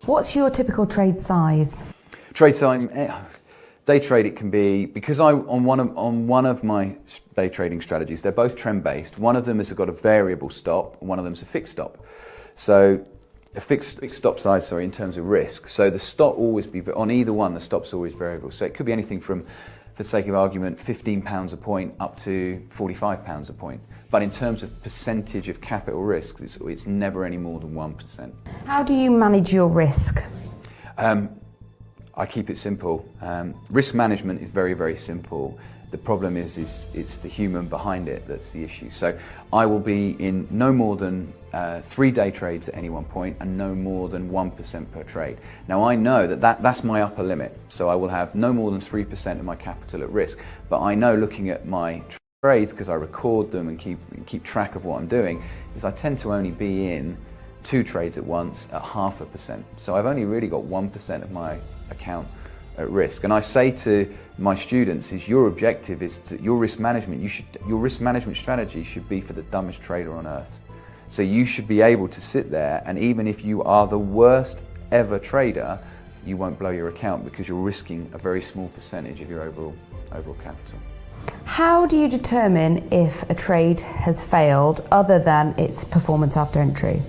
What's your typical trade size? Trade size, day trade, it can be, because on one of my day trading strategies, they're both trend based. One of them has got a variable stop, and one of them is a fixed stop. So a fixed stop size, sorry, in terms of risk. So the stop always be, on either one, the stop's always variable. So it could be anything from, for the sake of argument, £15 a point up to £45 a point. But in terms of percentage of capital risk, it's never any more than 1%. How do you manage your risk? I keep it simple. Risk management is very, very simple. The problem is it's the human behind it that's the issue. So I will be in no more than 3 day trades at any one point and no more than 1% per trade. Now I know that's my upper limit. So I will have no more than 3% of my capital at risk. But I know, looking at my trades, because I record them and keep track of what I'm doing, is I tend to only be in 2 trades at once at 0.5%. So I've only really got 1% of my account at risk. And I say to my students, is your objective is to, your risk management strategy should be for the dumbest trader on earth. So you should be able to sit there, and even if you are the worst ever trader, you won't blow your account because you're risking a very small percentage of your overall capital. How do you determine if a trade has failed other than its performance after entry?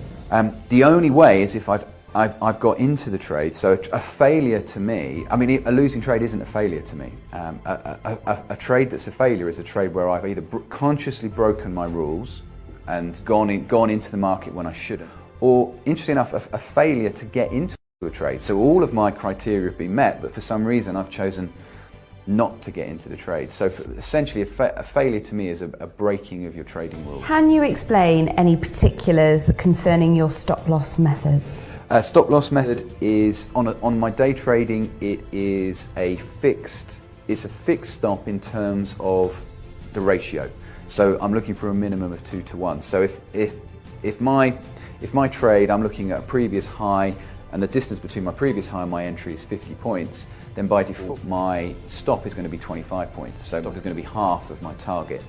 The only way is if I've got into the trade. So a failure to me, I mean, a losing trade isn't a failure to me. A trade that's a failure is a trade where I've either consciously broken my rules and gone into the market when I shouldn't, or, interestingly enough, a failure to get into a trade. So all of my criteria have been met, but for some reason I've chosen not to get into the trade. So essentially a failure to me is a breaking of your trading rules. Can you explain any particulars concerning your stop loss methods? Stop loss method is, on my day trading, it's a fixed stop in terms of the ratio. So I'm looking for a minimum of 2 to 1. So if my trade, I'm looking at a previous high, and the distance between my previous high and my entry is 50 points, then by default my stop is going to be 25 points. So stop is going to be half of my target.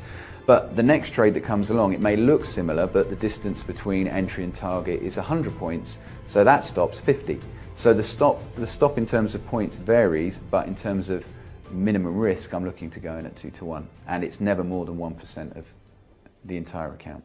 But the next trade that comes along, it may look similar, but the distance between entry and target is 100 points, so that stop's 50. So the stop in terms of points varies, but in terms of minimum risk, I'm looking to go in at 2 to 1, and it's never more than 1% of the entire account.